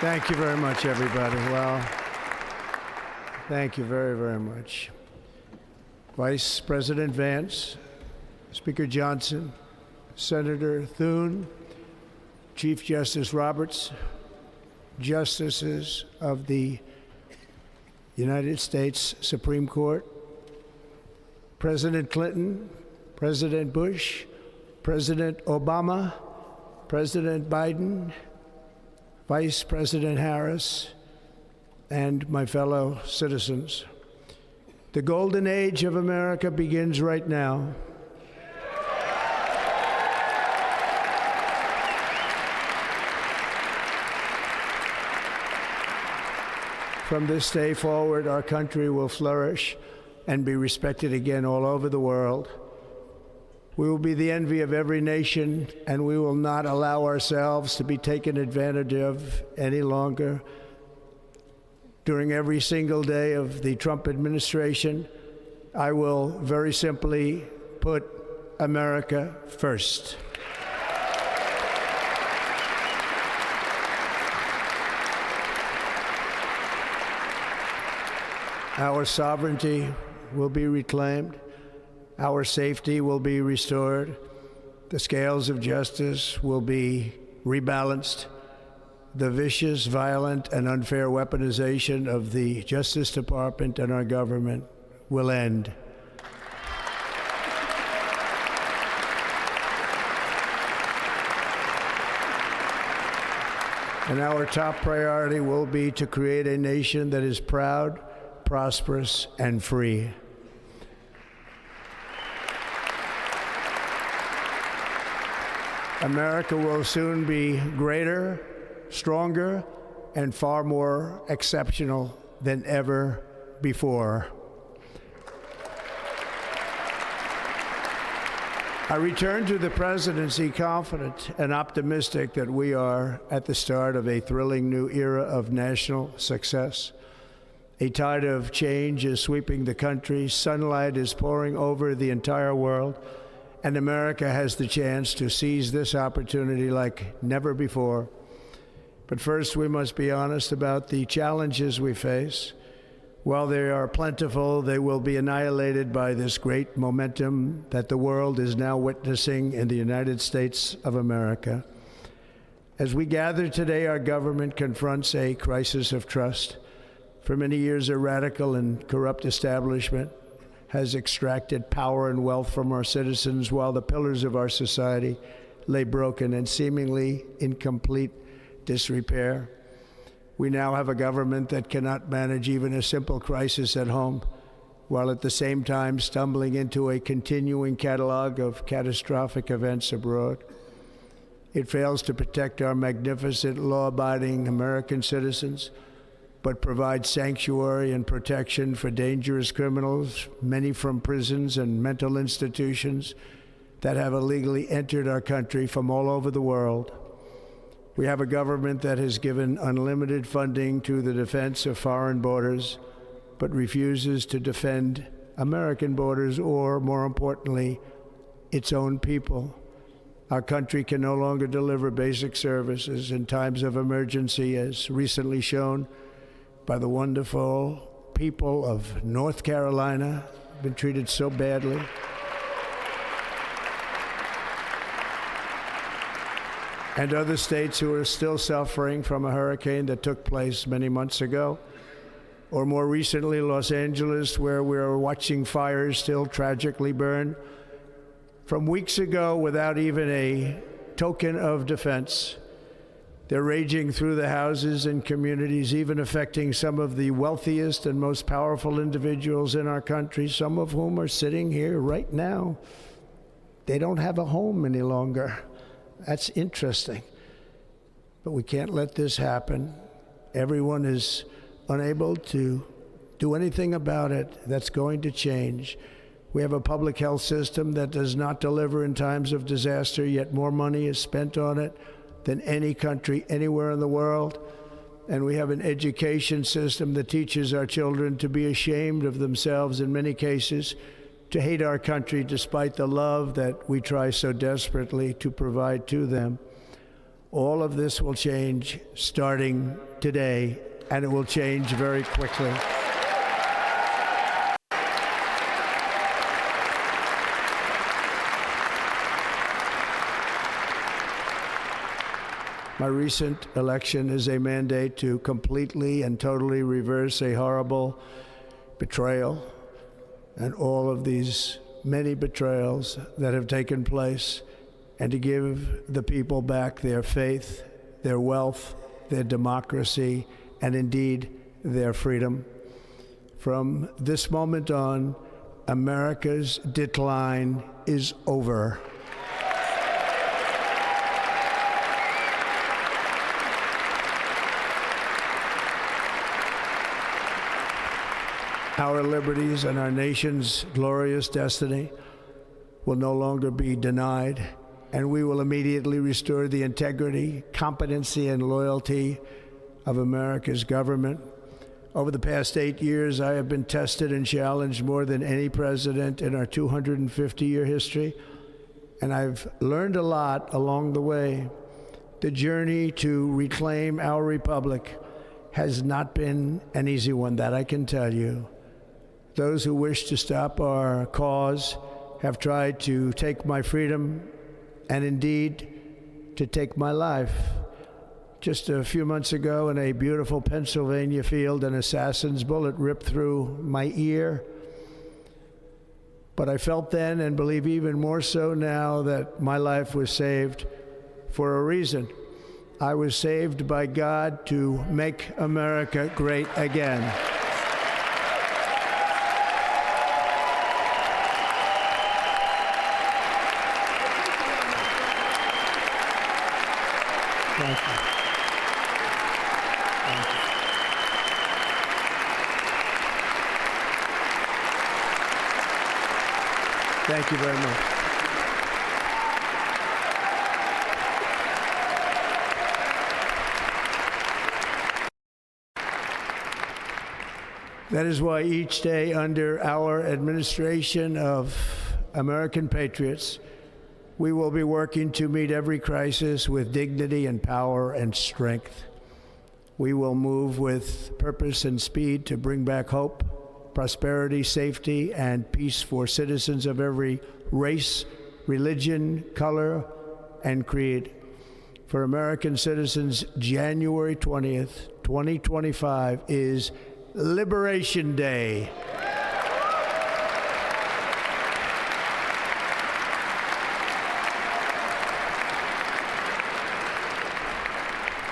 Thank you very much, everybody. Well, thank you very, very much. Vice President Vance, Speaker Johnson, Senator Thune, Chief Justice Roberts, Justices of the United States Supreme Court, President Clinton, President Bush, President Obama, President Biden, Vice President Harris, and my fellow citizens. The golden age of America begins right now. From this day forward, our country will flourish and be respected again all over the world. We will be the envy of every nation, and we will not allow ourselves to be taken advantage of any longer. During every single day of the Trump administration, I will very simply put America first. Our sovereignty will be reclaimed. Our safety will be restored. The scales of justice will be rebalanced. The vicious, violent, and unfair weaponization of the Justice Department and our government will end. And our top priority will be to create a nation that is proud, prosperous, and free. America will soon be greater, stronger, and far more exceptional than ever before. I return to the presidency confident and optimistic that we are at the start of a thrilling new era of national success. A tide of change is sweeping the country, sunlight is pouring over the entire world, and America has the chance to seize this opportunity like never before. But first, we must be honest about the challenges we face. While they are plentiful, they will be annihilated by this great momentum that the world is now witnessing in the United States of America. As we gather today, our government confronts a crisis of trust. For many years, a radical and corrupt establishment has extracted power and wealth from our citizens while the pillars of our society lay broken and seemingly in complete disrepair. We now have a government that cannot manage even a simple crisis at home, while at the same time stumbling into a continuing catalog of catastrophic events abroad. It fails to protect our magnificent, law-abiding American citizens, but provides sanctuary and protection for dangerous criminals, many from prisons and mental institutions that have illegally entered our country from all over the world. We have a government that has given unlimited funding to the defense of foreign borders, but refuses to defend American borders or, more importantly, its own people. Our country can no longer deliver basic services in times of emergency, as recently shown by the wonderful people of North Carolina, been treated so badly. And other states who are still suffering from a hurricane that took place many months ago. Or more recently, Los Angeles, where we're watching fires still tragically burn from weeks ago without even a token of defense. They're raging through the houses and communities, even affecting some of the wealthiest and most powerful individuals in our country, some of whom are sitting here right now. They don't have a home any longer. That's interesting. But we can't let this happen. Everyone is unable to do anything about it. That's going to change. We have a public health system that does not deliver in times of disaster, yet more money is spent on it than any country anywhere in the world. And we have an education system that teaches our children to be ashamed of themselves in many cases, to hate our country despite the love that we try so desperately to provide to them. All of this will change starting today, and it will change very quickly. My recent election is a mandate to completely and totally reverse a horrible betrayal and all of these many betrayals that have taken place, and to give the people back their faith, their wealth, their democracy, and indeed their freedom. From this moment on, America's decline is over. Our liberties and our nation's glorious destiny will no longer be denied, and we will immediately restore the integrity, competency, and loyalty of America's government. Over the past 8 years, I have been tested and challenged more than any president in our 250-year history, and I've learned a lot along the way. The journey to reclaim our republic has not been an easy one, that I can tell you. Those who wish to stop our cause have tried to take my freedom and indeed to take my life. Just a few months ago in a beautiful Pennsylvania field, an assassin's bullet ripped through my ear. But I felt then, and believe even more so now, that my life was saved for a reason. I was saved by God to make America great again. Thank you. Thank you. Thank you very much. That is why each day under our administration of American patriots, we will be working to meet every crisis with dignity and power and strength. We will move with purpose and speed to bring back hope, prosperity, safety, and peace for citizens of every race, religion, color, and creed. For American citizens, January 20th, 2025 is Liberation Day.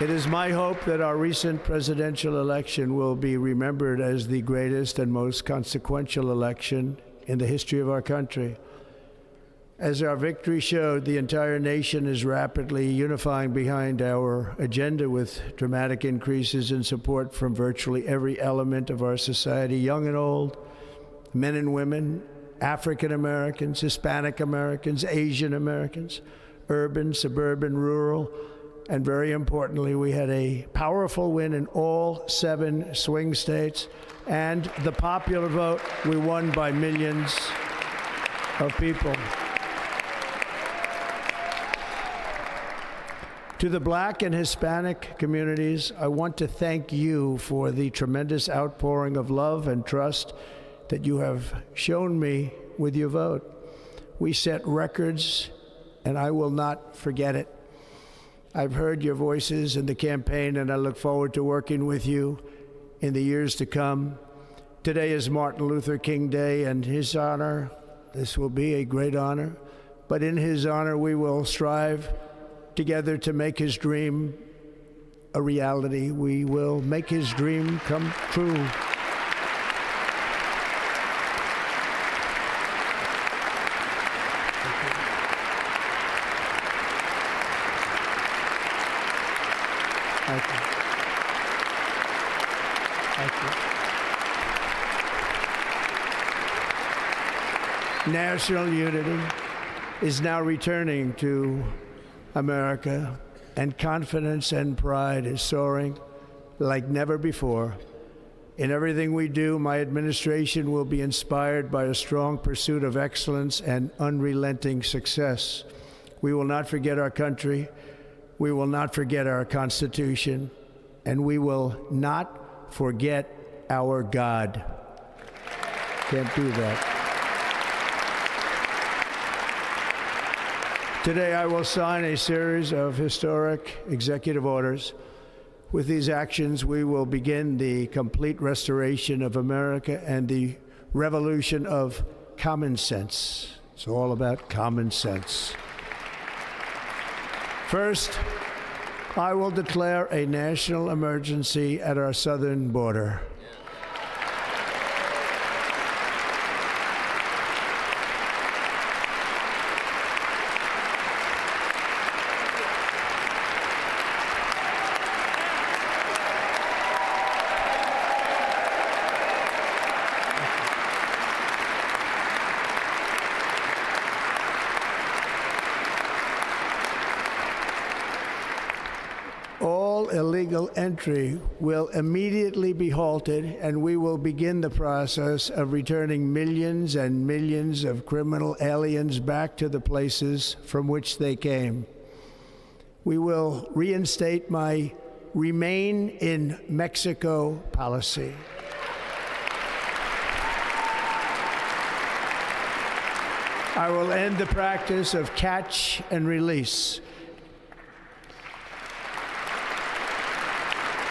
It is my hope that our recent presidential election will be remembered as the greatest and most consequential election in the history of our country. As our victory showed, the entire nation is rapidly unifying behind our agenda with dramatic increases in support from virtually every element of our society, young and old, men and women, African Americans, Hispanic Americans, Asian Americans, urban, suburban, rural, and very importantly, we had a powerful win in all 7 swing states, and the popular vote, we won by millions of people. To the Black and Hispanic communities, I want to thank you for the tremendous outpouring of love and trust that you have shown me with your vote. We set records, and I will not forget it. I've heard your voices in the campaign, and I look forward to working with you in the years to come. Today is Martin Luther King Day, and his honor, this will be a great honor, but in his honor we will strive together to make his dream a reality. We will make his dream come true. Thank you. Thank you. National unity is now returning to America, and confidence and pride is soaring like never before. In everything we do, my administration will be inspired by a strong pursuit of excellence and unrelenting success. We will not forget our country. We will not forget our Constitution, and we will not forget our God. Can't do that. Today, I will sign a series of historic executive orders. With these actions, we will begin the complete restoration of America and the revolution of common sense. It's all about common sense. First, I will declare a national emergency at our southern border. All illegal entry will immediately be halted, and we will begin the process of returning millions and millions of criminal aliens back to the places from which they came. We will reinstate my Remain in Mexico policy. I will end the practice of catch and release.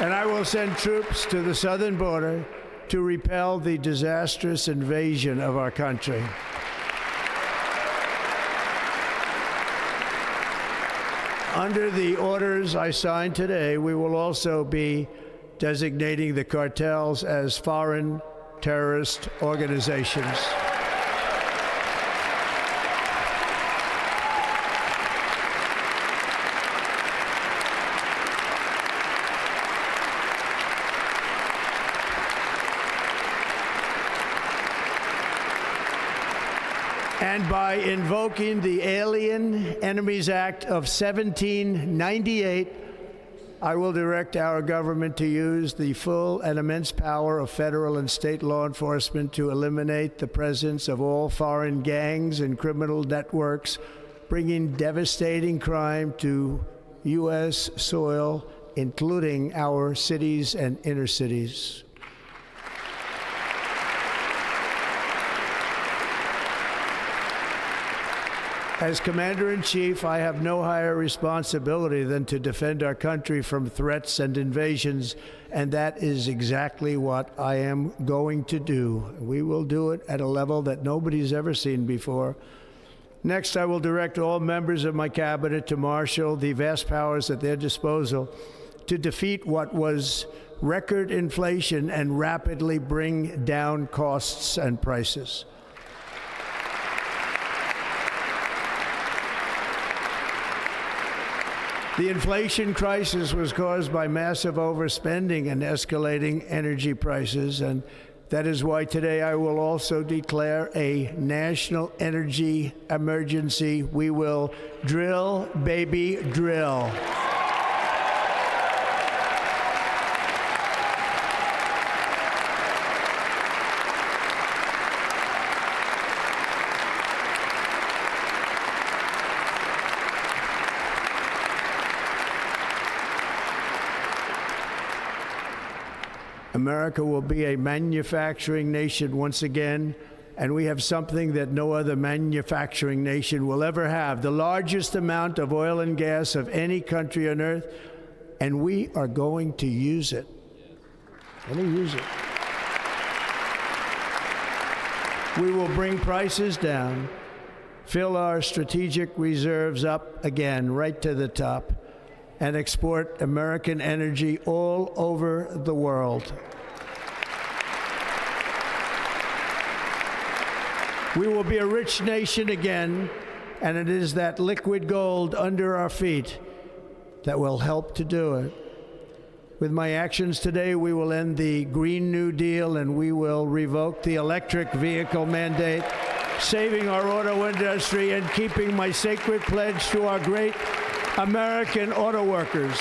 And I will send troops to the southern border to repel the disastrous invasion of our country. Under the orders I signed today, we will also be designating the cartels as foreign terrorist organizations. And by invoking the Alien Enemies Act of 1798, I will direct our government to use the full and immense power of federal and state law enforcement to eliminate the presence of all foreign gangs and criminal networks, bringing devastating crime to U.S. soil, including our cities and inner cities. As Commander-in-Chief, I have no higher responsibility than to defend our country from threats and invasions, and that is exactly what I am going to do. We will do it at a level that nobody's ever seen before. Next, I will direct all members of my cabinet to marshal the vast powers at their disposal to defeat what was record inflation and rapidly bring down costs and prices. The inflation crisis was caused by massive overspending and escalating energy prices, and that is why today I will also declare a national energy emergency. We will drill, baby, drill. America will be a manufacturing nation once again, and we have something that no other manufacturing nation will ever have, the largest amount of oil and gas of any country on earth, and we are going to use it. We will bring prices down, fill our strategic reserves up again, right to the top, and export American energy all over the world. We will be a rich nation again, and it is that liquid gold under our feet that will help to do it. With my actions today, we will end the Green New Deal, and we will revoke the electric vehicle mandate, saving our auto industry and keeping my sacred pledge to our great American auto workers.